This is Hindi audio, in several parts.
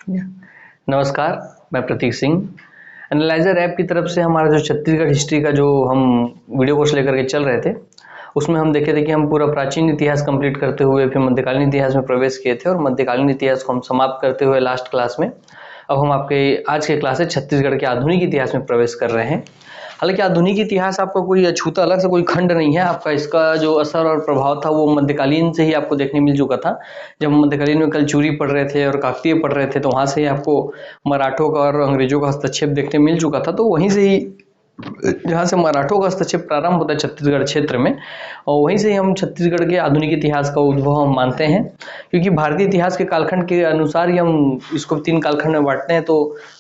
नमस्कार, मैं प्रतीक सिंह। एनालाइजर ऐप की तरफ से हमारा जो छत्तीसगढ़ हिस्ट्री का जो हम वीडियो कोर्स लेकर के चल रहे थे, उसमें हम देखे थे कि हम पूरा प्राचीन इतिहास कंप्लीट करते हुए फिर मध्यकालीन इतिहास में प्रवेश किए थे और मध्यकालीन इतिहास को हम समाप्त करते हुए लास्ट क्लास में अब हम आपके आज के क्लास से छत्तीसगढ़ के आधुनिक इतिहास में प्रवेश कर रहे हैं। हालांकि आधुनिक इतिहास आपका कोई अछूता अलग से कोई खंड नहीं है, आपका इसका जो असर और प्रभाव था वो मध्यकालीन से ही आपको देखने मिल चुका था। जब हम मध्यकालीन में कलचुरी पढ़ रहे थे और काकतीय पढ़ रहे थे तो वहां से ही आपको मराठों का और अंग्रेजों का हस्तक्षेप देखने मिल चुका था। तो वहीं से ही जहाँ से मराठों का हस्तक्षेप प्रारंभ होता है छत्तीसगढ़ क्षेत्र में, और वहीं से ही हम छत्तीसगढ़ के आधुनिक इतिहास का उद्भव हम मानते हैं, क्योंकि भारतीय इतिहास के कालखंड के अनुसार ही हम इसको 3 कालखंड में बांटते हैं। तो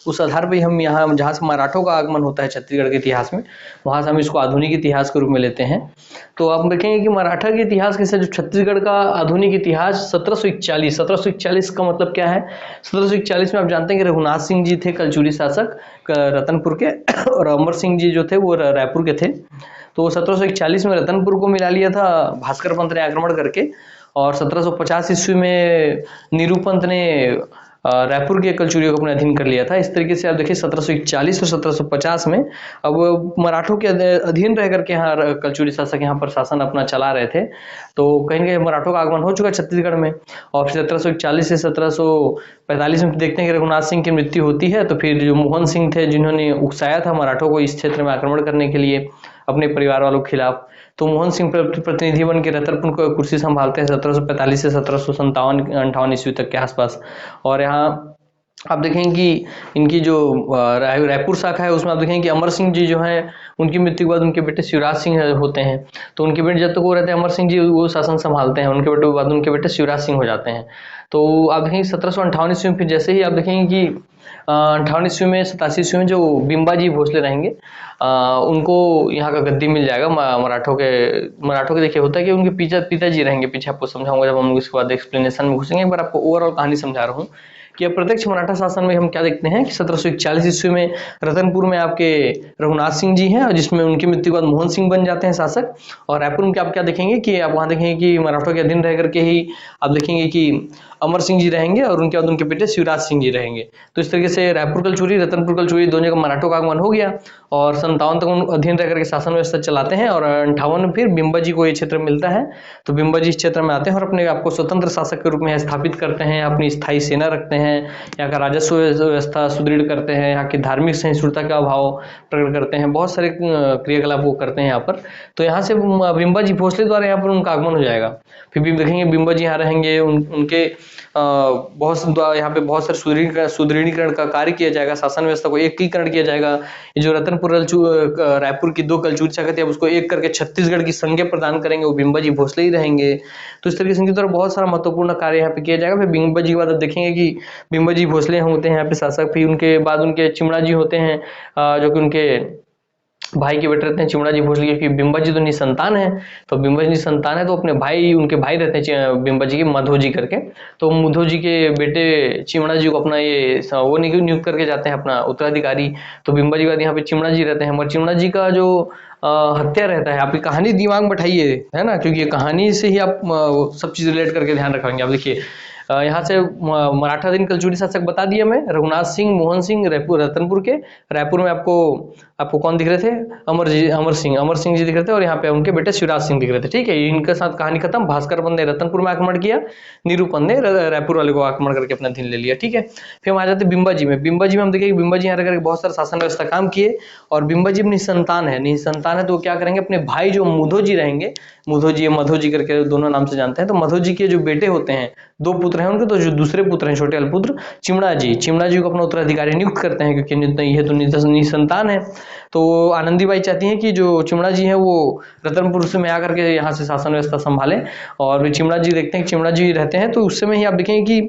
उस आधार पर हम यहाँ जहाँ से मराठों का आगमन होता है छत्तीसगढ़ के इतिहास में, वहाँ से हम इसको आधुनिक इतिहास के रूप में लेते हैं। तो आप देखेंगे कि मराठा के इतिहास के साथ जो छत्तीसगढ़ का आधुनिक इतिहास 1741 का मतलब क्या है। 1741 में आप जानते हैं कि रघुनाथ सिंह जी थे कलचुरी शासक रतनपुर के, और अमर सिंह जी जो थे वो रायपुर के थे। तो 1741 में रतनपुर को मिला लिया था भास्कर पंत ने आक्रमण करके, और 1750 ईस्वी में नीरू पंत ने रायपुर के कलचुरियों को अपने अधीन कर लिया था। इस तरीके से आप देखिए 1741 और 1750 में अब मराठों के अधीन रह करके यहाँ कलचुरी शासक यहाँ पर शासन अपना चला रहे थे। तो कहीं ना कहीं मराठों का आगमन हो चुका छत्तीसगढ़ में, और 1741 से 1745 में देखते हैं कि रघुनाथ सिंह की मृत्यु होती है। तो फिर जो मोहन सिंह थे जिन्होंने उकसाया था मराठों को इस क्षेत्र में आक्रमण करने के लिए अपने परिवार वालों के खिलाफ, तो मोहन सिंह प्रतिनिधि बन के रतनपुर को कुर्सी संभालते हैं 1745 से 1757-58 ईस्वी तक के आसपास। और यहाँ आप देखेंगे कि इनकी जो रायपुर शाखा है उसमें आप देखेंगे कि अमर सिंह जी जो हैं उनकी मृत्यु के बाद उनके बेटे शिवराज सिंह होते हैं। तो उनके बेटे जब तक वो रहते हैं अमर सिंह जी वो शासन संभालते हैं, उनके बेटे के बाद उनके बेटे शिवराज सिंह हो जाते हैं। तो आप देखेंगे 1758 ईस्वी में फिर जैसे ही आप देखेंगे कि 58 ईस्वी में 87 ईस्वी में जो बिम्बाजी भोसले रहेंगे उनको यहाँ का गद्दी मिल जाएगा। मराठों के देखिए होता है कि उनके पिताजी रहेंगे, पीछे आपको समझाऊंगा जब हम इसके बाद एक्सप्लेनेशन में घुसेंगे। एक बार आपको ओवरऑल कहानी समझा रहा हूँ कि अब प्रत्यक्ष मराठा शासन में हम क्या देखते हैं कि 1741 ईस्वी में रतनपुर में आपके रघुनाथ सिंह जी हैं, और जिसमें उनकी मृत्यु के बाद मोहन सिंह बन जाते हैं शासक। और रायपुर में आप क्या देखेंगे कि आप वहां देखेंगे कि मराठों के अधीन रह करके ही आप देखेंगे कि अमर सिंह जी रहेंगे और उनके बाद उनके बेटे शिवराज सिंह जी रहेंगे। तो इस तरीके से रायपुर कलचुरी रतनपुर कलचुरी दोनों जगह मराठों का आगमन हो गया, और 57 तक अधीन रह करके शासन व्यवस्था चलाते हैं। और 58 में फिर बिम्बाजी को ये क्षेत्र मिलता है, तो बिम्बाजी इस क्षेत्र में आते हैं और अपने आपको स्वतंत्र शासक के रूप में स्थापित करते हैं, अपनी स्थायी सेना रखते हैं, यहाँ का राजस्व व्यवस्था सुदृढ़ करते हैं, यहाँ की धार्मिक सहिष्णुता का अभाव प्रकट करते हैं, बहुत सारे क्रियाकलाप वो करते हैं यहाँ पर। तो यहाँ से बिम्बाजी भोसले द्वारा यहाँ पर उनका आगमन हो जाएगा। फिर भी देखेंगे बिम्बाजी यहाँ रहेंगे, उनके यहाँ पे बहुत सारे सुदृढ़ीकरण का कार्य किया जाएगा, शासन व्यवस्था को एकीकरण किया जाएगा। ये जो रतनपुर रायपुर की 2 कलचुरी शाखा थी अब उसको एक करके छत्तीसगढ़ की संज्ञा प्रदान करेंगे, वो बिम्बाजी भोसले ही रहेंगे। तो इस तरीके से इनकी तरफ बहुत सारा महत्वपूर्ण कार्य यहाँ पे किया जाएगा। फिर बिम्बाजी के बाद आप देखेंगे कि बिम्बाजी भोसले होते हैं यहाँ पे शासक। फिर उनके बाद उनके चिमणा जी होते हैं जो कि उनके भाई के बेटे रहते हैं चिमणा जी भोसले, क्योंकि बिम्बाजी तो निसंतान है। तो बिम्बाजी निसंतान है तो अपने भाई उनके भाई रहते हैं बिम्बाजी के मधोजी करके, तो मधोजी के बेटे चिमणा जी को अपना ये वो नियुक्त करके जाते हैं अपना उत्तराधिकारी। तो बिम्बाजी के बाद यहाँ पे चिमणा जी रहते हैं, मगर चिमणा जी का जो हत्या रहता है, आपकी कहानी दिमाग में बैठाइए, है ना, क्योंकि कहानी से ही आप सब चीज रिलेट करके ध्यान रखेंगे। आप देखिए यहाँ से मराठा दिन कलचुरी शासक बता दिया मैं, रघुनाथ सिंह, मोहन सिंह रतनपुर के। रायपुर में आपको कौन दिख रहे थे, अमर सिंह जी दिख रहे थे, और यहाँ पे उनके बेटे शिवराज सिंह दिख रहे थे। ठीक है, इनके साथ कहानी खत्म। भास्कर पंत ने रतनपुर में आक्रमण किया, नीरू पंत ने रायपुर वाले को आक्रमण करके अपना अधीन ले लिया। ठीक है, फिर हम आ जाते बिम्बाजी में। बिम्बाजी में हम देखेंगे बिम्बाजी यहाँ रहकर बहुत सारा शासन व्यवस्था काम किए, और बिम्बाजी निसंतान है तो क्या करेंगे, अपने भाई जो मुधोजी रहेंगे, मधोजी करके दोनों नाम से जानते हैं, तो मधोजी के जो बेटे होते हैं, 2 पुत्र हैं उनके, तो जो दूसरे पुत्र हैं छोटे अलपुत्र चिमणा जी को अपना उत्तराधिकारी नियुक्त करते हैं, क्योंकि ये तो निसंतान है। तो आनंदीबाई चाहती हैं कि जो चिमणा जी हैं वो रतनपुर से में आकर के यहाँ से शासन व्यवस्था संभालें। और चिमणा जी देखते हैं कि चिमणा जी रहते हैं, तो उस समय ही आप देखेंगे कि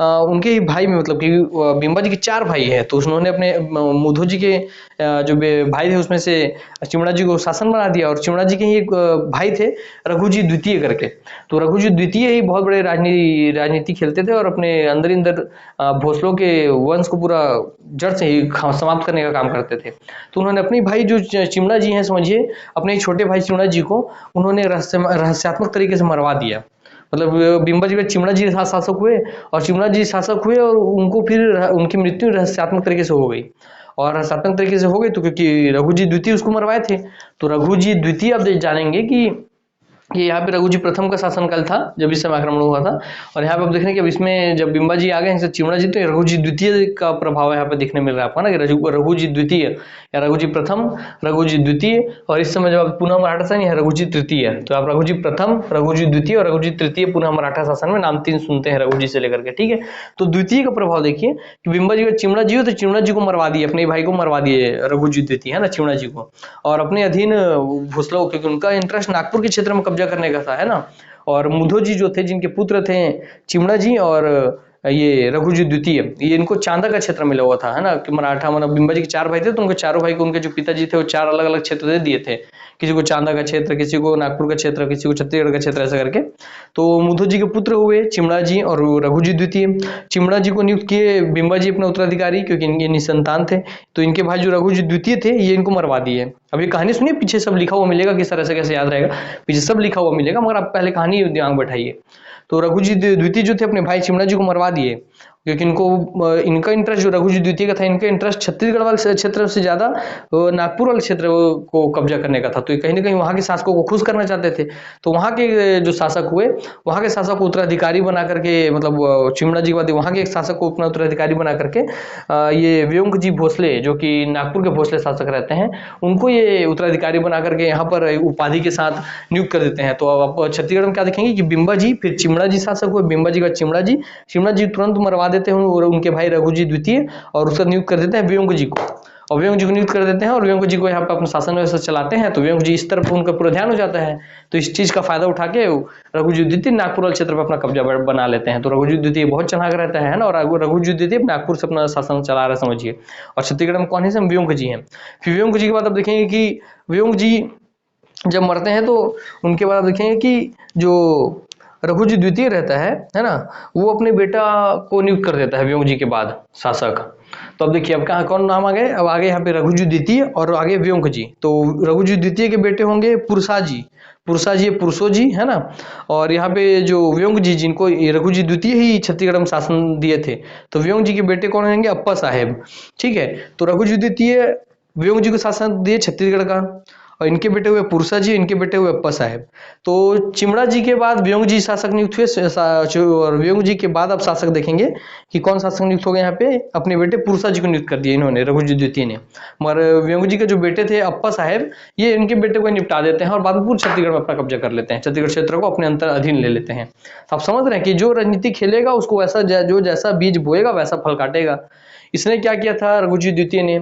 उनके ही भाई में, मतलब कि बिम्बाजी के 4 भाई हैं, तो उन्होंने अपने मुधोजी के जो भाई थे उसमें से चिमणा जी को शासन बना दिया। और चिमणा जी के ही एक भाई थे रघुजी द्वितीय करके, तो रघुजी द्वितीय ही बहुत बड़े राजनीति खेलते थे और अपने अंदर भोसलों के वंश को पूरा जड़ से ही समाप्त करने का काम करते थे। तो उन्होंने अपने भाई जो चिमणा जी हैं, समझिए अपने छोटे भाई चिमणा जी को उन्होंने रहस्यात्मक तरीके से मरवा दिया। मतलब बिम्बा जी के चिमड़ा जी शासक हुए, और चिमड़ा जी शासक हुए और उनको फिर उनकी मृत्यु रहस्यात्मक तरीके से हो गई। और रहस्यात्मक तरीके से हो गई तो क्योंकि रघु जी द्वितीय उसको मरवाए थे। तो रघु जी द्वितीय अब जानेंगे कि यहाँ पे रघु जी प्रथम का शासनकाल था जब इस समय आक्रमण हुआ था। और यहाँ पे आप देख रहे हैं कि अब इसमें जब बिम्बा जी आ गए हैं चिमड़ा जी, तो रघु जी द्वितीय का प्रभाव यहाँ पे देखने मिल रहा है आपको ना, कि रघु जी द्वितीय या रघु जी प्रथम, रघु जी द्वितीय। और इस समय जब आप पुनः मराठा शासन है रघु जी तृतीय, तो आप रघु जी प्रथम, रघु जी द्वितीय और रघु जी तृतीय पुनः मराठा शासन में नाम 3 सुनते हैं रघु जी से लेकर के, ठीक है। तो द्वितीय का प्रभाव देखिए कि बिम्बा जी का चिमड़ा जी हो तो चिमड़ा जी को मरवा दिए, अपने भाई को मरवा दिए रघु जी द्वितीय, है ना, चिमड़ा जी को। और अपने अधीन भोसले, क्योंकि उनका इंटरेस्ट नागपुर के क्षेत्र में कब्जा करने का था, है ना। और मुधो जी जो थे, जिनके पुत्र थे चिमड़ा जी और ये रघु जी द्वितीय, ये इनको चांदा का क्षेत्र मिला हुआ था, है ना, कि मराठा मतलब बिम्बा जी के 4 भाई थे, तो उनके चारों भाई को उनके जो पिताजी थे वो 4 अलग अलग क्षेत्र दे दिए थे। किसी को चांदा का क्षेत्र, किसी को नागपुर का क्षेत्र, किसी को छत्तीसगढ़ का क्षेत्र, ऐसा करके। तो मुधो जी के पुत्र हुए चिमड़ा जी और रघु जी द्वितीय। चिमड़ा जी को नियुक्त किए बिम्बा जी अपने उत्तराधिकारी, क्योंकि इनके निसंतान थे। तो इनके भाई जो रघु जी द्वितीय थे ये इनको मरवा दिए। अब ये कहानी सुनिए, पीछे सब लिखा हुआ मिलेगा, किस तरह से कैसे याद रहेगा, पीछे सब लिखा हुआ मिलेगा, मगर आप पहले कहानी दिमाग बैठाइए। तो रघु जी द्वितीय जो थे अपने भाई चिमड़ा जी को मरवा दिए, क्योंकि इनको इनका इंटरेस्ट जो रघु जी द्वितीय का था, इनका इंटरेस्ट छत्तीसगढ़ वाले क्षेत्र से ज्यादा नागपुर वाले क्षेत्र को कब्जा करने का था। तो कहीं ना कहीं वहां के शासकों को खुश करना चाहते थे। तो वहां के जो शासक हुए, वहां के शासक को उत्तराधिकारी बना करके, मतलब चिमड़ा जी के बाद वहां के एक शासक को अपना उत्तराधिकारी बना करके ये व्योम जी भोसले, जो कि नागपुर के भोसले शासक रहते हैं, उनको ये उत्तराधिकारी बना करके यहाँ पर उपाधि के साथ नियुक्त कर देते हैं। तो अब आप छत्तीसगढ़ में क्या देखेंगे कि बिम्बा जी, फिर चिमड़ा जी शासक हुए, बिम्बा जी का चिमड़ा जी तुरंत मरवा देते हैं उनके भाई रघु जी द्वितीय, और उसका नियुक्त कर देते हैं व्योम जी को। और व्योम जी को नियुक्त कर देते हैं और व्योम जी को यहाँ पर अपना शासन व्यवस्था चलाते हैं। तो व्योम जी इस तरफ उनका पूरा ध्यान हो जाता है। तो इस चीज का फायदा उठा के रघु जी द्वितीय नागपुर वाले क्षेत्र पर अपना कब्जा बना लेते हैं। तो रघु जी द्वितीय बहुत चलाक रहता है ना, और रघु जी द्वितीय नागपुर से अपना शासन चला रहा है, समझिए। और छत्तीसगढ़ में कौन है, व्योम जी हैं। फिर व्योम जी के बाद आप देखेंगे कि व्योम जी जब मरते हैं तो उनके बाद आप देखेंगे कि जो रघु जी द्वितीय रहता है ना, वो अपने बेटा को नियुक्त कर देता है व्योम जी के बाद शासक। तो अब देखिए अब कहाँ कौन नाम आ गए, अब आगे यहाँ पे रघु जी द्वितीय और आगे व्योम जी। तो रघु जी द्वितीय के बेटे होंगे पुरसा जी, पुरसो जी, है ना। और यहाँ पे जो व्योम जी, जिनको रघु जी द्वितीय ही छत्तीसगढ़ में शासन दिए थे, तो व्योम जी के बेटे कौन होंगे, अप्पा साहेब, ठीक है। तो रघु जी द्वितीय व्योम जी को शासन दिए छत्तीसगढ़ का, और इनके बेटे हुए पुरसा जी, इनके बेटे हुए अप्पा साहेब। तो चिमड़ा जी के बाद व्योम जी शासक नियुक्त हुए, और व्योम जी के बाद आप शासक देखेंगे कि कौन शासक नियुक्त हो गए यहाँ पे, अपने बेटे पुरसा जी को नियुक्त कर दिया इन्होंने, रघु जी द्वितीय ने। मगर व्योम जी के जो बेटे थे अप्पा साहेब, ये इनके बेटे को निपटा देते हैं और बाद में पूरे छत्तीसगढ़ में अपना कब्जा कर लेते हैं, छत्तीसगढ़ क्षेत्र को अपने अंतर अधीन ले लेते हैं। आप समझ रहे हैं कि जो राजनीति खेलेगा उसको वैसा, जो जैसा बीज बोएगा वैसा फल काटेगा। इसने क्या किया था, रघु जी द्वितीय ने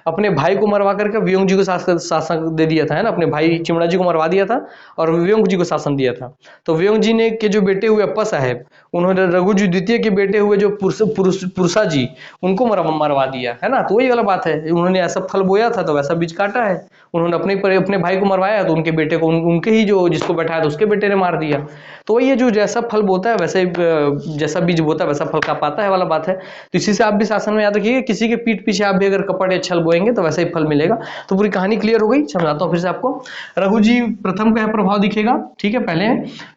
अपने भाई को मरवा करके व्योम जी को शासन दे दिया था, है ना, अपने भाई चिमड़ा जी को मरवा दिया था और व्योम जी को शासन दिया था। तो व्योम जी ने के जो बेटे हुए अप्पा साहेब, उन्होंने रघु जी द्वितीय के बेटे हुए जो पुरसा जी, उनको मरवा दिया, है ना। तो वही वाला बात है, उन्होंने ऐसा फल बोया था तो वैसा बीज काटा है। उन्होंने अपने भाई को मरवाया तो उनके बेटे को, उनके ही जो जिसको बैठाया था उसके बेटे ने मार दिया। तो वही है, जो जैसा फल बोता है वैसे, जैसा बीज बोता है वैसा फल का पाता है वाला बात है। तो इसी से आप भी शासन में याद रखिए, किसी के पीठ पीछे आप भी अगर कपट या छल बोएंगे तो वैसा ही फल मिलेगा। तो पूरी कहानी क्लियर हो गई, समझाता हूँ फिर से आपको। रघु जी प्रथम का प्रभाव दिखेगा, ठीक है, पहले,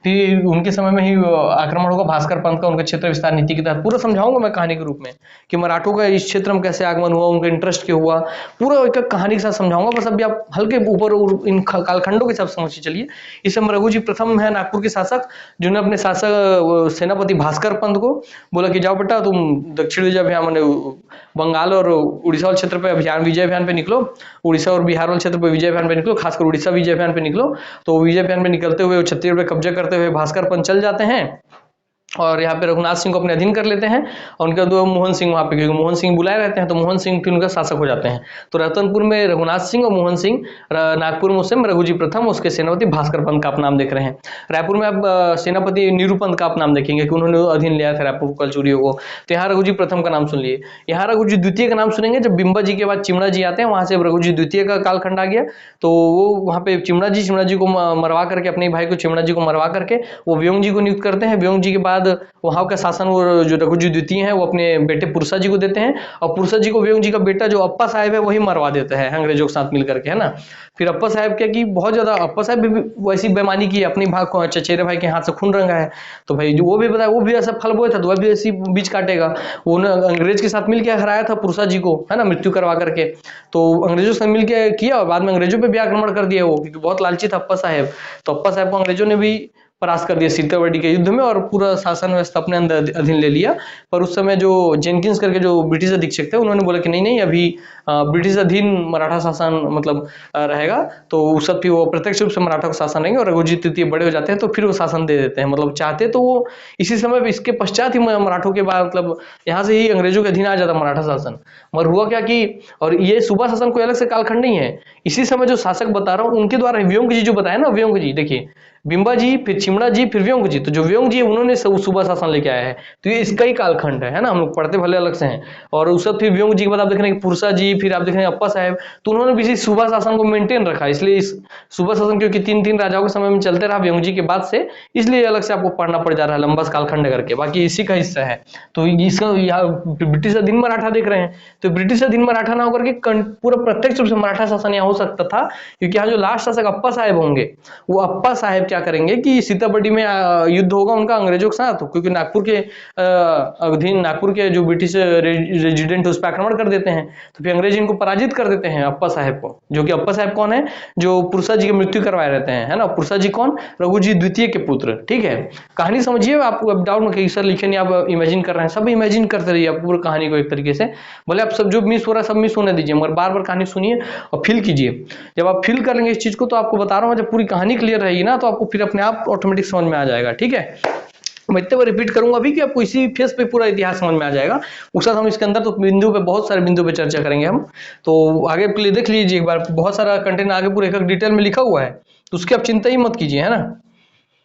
फिर उनके समय में ही आक्रमण होगा भास्कर पंथ का, उनके क्षेत्र विस्तार नीति के तहत पूरा समझाऊंगा मैं कहानी के रूप में, कि मराठों का इस क्षेत्र में कैसे आगमन हुआ, उनका इंटरेस्ट क्यों हुआ, पूरा एक कहानी के साथ समझाऊंगा। बस अभी आप हल्के ऊपर इन कालखंडों के साथ समझ चलिए। इस समय रघु जी प्रथम है नागपुर के शासक, जिन्होंने अपने शासक सेनापति भास्कर पंत को बोला कि जाओ बेटा तुम दक्षिण विजय अभियान, मैंने बंगाल और उड़ीसा वाले क्षेत्र पे अभियान, विजय अभियान पे निकलो, उड़ीसा और बिहार वाले क्षेत्र पे विजय अभियान पे निकलो, खासकर उड़ीसा विजय अभियान पे निकलो। तो विजय अभियान पे निकलते हुए छत्तीसगढ़ पे कब्जा करते हुए भास्कर पंत चल जाते हैं और यहाँ पे रघुनाथ सिंह को अपने अधीन कर लेते हैं। और उनका दो मोहन सिंह वहाँ पे, क्योंकि मोहन सिंह बुलाए रहते हैं, तो मोहन सिंह फिर उनका शासक हो जाते हैं। तो रतनपुर में रघुनाथ सिंह और मोहन सिंह, नागपुर में उस समय रघु जी प्रथम, उसके सेनापति भास्कर पंत का आप नाम देख रहे हैं। रायपुर में आप सेनापति निरूपंत का आप नाम देखेंगे कि उन्होंने अधीन लिया था रायपुर कलचुरियों को। तो यहाँ रघु जी प्रथम का नाम सुन लिए। यहाँ रघु जी द्वितीय का नाम सुनेंगे जब बिम्बा जी के बाद चिमड़ा जी आते हैं, वहां से रघु जी द्वितीय का कालखंड आ गया। तो वो वहाँ पे चिमड़ा जी को मरवा करके, अपने भाई को चिमड़ा जी को मरवा करके वो व्योम जी को नियुक्त करते हैं। व्योम जी के बाद बाद वहां का शासन वो जो रघुजी द्वितीय है वो अपने बेटे पुरसा जी को देते हैं, और पुरसा जी को वियोग जी का बेटा जो अप्पा साहब है वही मरवा देता है अंग्रेजों के साथ मिलकर के, है ना। फिर अप्पा साहब क्या कि बहुत ज्यादा अप्पा साहब भी वैसी बेईमानी की, अपनी भाग को चचेरे भाई के हाथ से खून रंगा है, तो भाई जो वो भी बताया वो भी ऐसा फल बोया था तो वह भी ऐसी बीज काटेगा। वो अंग्रेज के साथ मिलकर हराया था पुरसा जी को, है ना, मृत्यु करवा करके, तो अंग्रेजों से मिलकर किया और बाद में अंग्रेजों पे भी आक्रमण कर दिया वो, क्योंकि बहुत लालची था अप्पा साहब। तो अप्पा साहब को अंग्रेजों ने भी परास्त कर दिया सीतामढ़ी के युद्ध में और पूरा शासन व्यवस्था अपने अंदर अधीन ले लिया। पर उस समय जो जेनकिंस करके जो ब्रिटिश अधीक्षक थे उन्होंने बोला कि नहीं नहीं, अभी ब्रिटिश अधीन मराठा शासन मतलब रहेगा, तो उस वक्त वो प्रत्यक्ष रूप से मराठा का शासन रहेंगे, और रघुजी तृतीय बड़े हो जाते हैं तो फिर वो शासन दे देते हैं, मतलब चाहते तो वो इसी समय इसके पश्चात ही मराठों के बाद मतलब यहाँ से ही अंग्रेजों के अधीन आ जाता मराठा शासन। मगर हुआ क्या कि, और ये सूबा शासन कोई अलग से कालखंड नहीं है, इसी समय जो शासक बता रहा हूँ उनके द्वारा व्योम जी जो बताया ना, व्योम जी देखिए, बिंबा जी फिर चिमड़ा जी फिर व्योम जी, तो जो व्योम जी है उन्होंने सूबा शासन लेके आया है, तो ये इसका ही कालखंड है ना, हम लोग पढ़ते भले अलग से हैं। और उस वक्त फिर व्योम जी के बाद आप देख रहे हैं पुरसा जी, फिर आप देख रहे हैं अप्पा साहब, तो उन्होंने भी इसी सूबा शासन को मेंटेन रखा, इसलिए इस सूबा शासन क्योंकि तीन तीन राजाओं के समय में चलते रहा व्योम जी के बाद से, इसलिए अलग से आपको पढ़ना पड़ जा रहा है लंबा कालखंड करके, बाकी इसी का हिस्सा है। तो इसका यहाँ ब्रिटिश अधीन मराठा देख रहे हैं, तो ब्रिटिश अधीन मराठा ना होकर के पूरा प्रत्यक्ष रूप से मराठा शासन यहाँ हो सकता था, क्योंकि यहाँ जो लास्ट शासक अप्पा साहब होंगे, वो अप्पा साहब क्या करेंगे कि सीतामढ़ी में युद्ध होगा उनका अंग्रेजों के साथ, क्योंकि नागपुर के अधीन नागपुर के जो ब्रिटिश रेजिडेंट उस पर आक्रमण कर देते हैं, तो फिर अंग्रेज इनको पराजित कर देते हैं अप्पा साहब को, जो कि अप्पा साहब कौन है, जो पुरसा जी की मृत्यु करवाए रहते हैं, है ना। पुरसा जी कौन, रघुजी द्वितीय के पुत्र, ठीक है। कहानी समझिए, आप डाउट में सर लिखे नहीं, आप इमेजिन कर रहे हैं, सब इमेजिन करते रहिए आप पूरी कहानी को एक तरीके से, भले आप सब जो मिस हो रहा है सब मिस होने दीजिए, मगर बार बार कहानी सुनिए और फील कीजिए। जब आप फील कर लेंगे इस चीज को, तो आपको बता रहा हूँ जब पूरी कहानी क्लियर रहेगी ना, तो आपको फिर अपने आप ऑटोमेटिक समझ में आ जाएगा, ठीक है। मैं इतने बार रिपीट करूंगा अभी कि आपको इसी फेस पे पूरा इतिहास समझ में आ जाएगा। उसके साथ हम इसके अंदर तो बिंदु पे बहुत सारे बिंदु पे चर्चा करेंगे हम, तो आगे प्लीज देख लीजिए एक बार, बहुत सारा कंटेंट आगे पूरे एक डिटेल में लिखा हुआ है, तो उसकी आप चिंता ही मत कीजिए, है ना।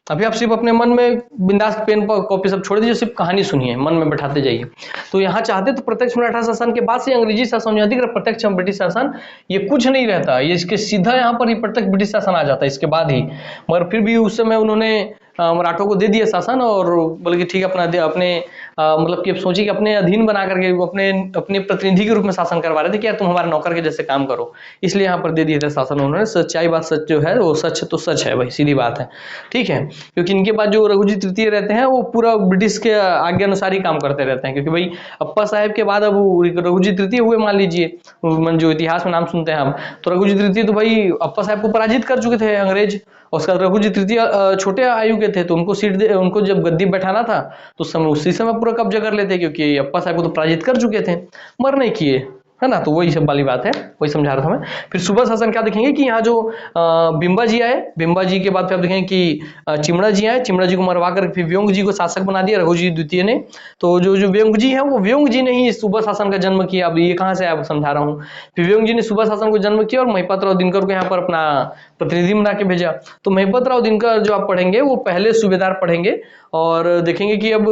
अभी आप सिर्फ अपने मन में बिंदास पेन पर कॉपी सब छोड़ दीजिए, सिर्फ कहानी सुनिए, मन में बैठाते जाइए। तो यहाँ चाहते तो प्रत्यक्ष मराठा शासन के बाद से अंग्रेजी शासन अधिक प्रत्यक्ष ब्रिटिश शासन, ये कुछ नहीं रहता, ये इसके सीधा यहाँ पर ही प्रत्यक्ष ब्रिटिश शासन आ जाता है इसके बाद ही। मगर फिर भी उस समय उन्होंने मराठों को दे दिया शासन, और बोले कि ठीक है अपने मतलब कि सोचिए कि अपने अधीन बना करके अपने अपने प्रतिनिधि के रूप में शासन करवा रहे थे कि यार तुम हमारे नौकर के जैसे काम करो, इसलिए यहाँ पर दे दिया था शासन उन्होंने। सच्चाई बात सच जो है वो सच तो सच है भाई, सीधी बात है, ठीक है। क्योंकि इनके बाद जो रघुजी तृतीय रहते हैं वो पूरा ब्रिटिश के आज्ञा अनुसार ही काम करते रहते हैं, क्योंकि भाई अप्पा साहब के बाद अब रघुजी तृतीय हुए, मान लीजिए जो इतिहास में नाम सुनते हैं हम, तो रघुजी तृतीय तो भाई अप्पा साहब को पराजित कर चुके थे अंग्रेज, और उसका रघुजी तृतीय छोटे आयु के थे, तो उनको सीट दे, उनको जब गद्दी बैठाना था तो उसी समय पूरा कब्जा कर लेते, क्योंकि अप्पा साहब को तो पराजित कर चुके थे, मर नहीं किए, है ना। तो वही सब वाली बात है, वही समझा रहा था मैं। फिर सूबा शासन क्या देखेंगे कि यहाँ जो बिंबा जी आए, बिंबा जी के बाद फिर आप देखेंगे कि चिमड़ा जी आए, चिमड़ा जी को मरवा कर फिर व्योम जी को शासक बना दिया रघुजी द्वितीय ने। तो जो व्योम जी है वो व्योम जी ने ही सूबा शासन का जन्म किया। अब ये कहाँ से आप समझा रहा हूँ, फिर व्योम जी ने सूबा शासन को जन्म किया और महिपत राव दिनकर को यहाँ पर अपना प्रतिनिधि बना के भेजा। तो महिपत राव दिनकर जो आप पढ़ेंगे वो पहले सूबेदार पढ़ेंगे, और देखेंगे कि अब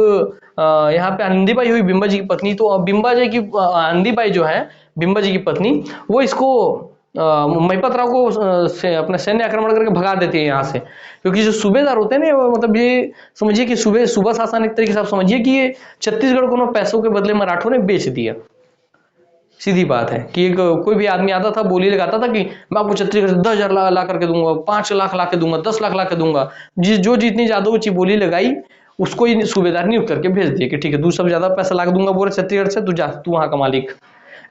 यहाँ पे आनंदीबाई हुई बिंबा जी की पत्नी, तो बिंबा जी की आनंदीबाई जो है बिंबा जी की पत्नी, वो इसको महिपत राव को अपना सैन्य आक्रमण करके भगा देती है यहाँ से, क्योंकि जो सूबेदार होते हैं ना, मतलब ये समझिए कि सूबा शासन एक तरीके से आप समझिए कि ये छत्तीसगढ़ को पैसों के बदले मराठों ने बेच दिया। सीधी बात है कि कोई भी आदमी आता था, बोली लगाता था कि मैं आपको छत्तीसगढ़ से 10,000 ला करके दूंगा, 5 लाख ला के दूंगा, 10 लाख ला के दूंगा, जो जितनी ज्यादा ऊंची बोली लगाई उसको ही सूबेदार नियुक्त करके भेज दिए कि ठीक है तू सब ज्यादा पैसा लाख दूंगा बोले छत्तीसगढ़ से, तू जा, तू वहां का मालिक,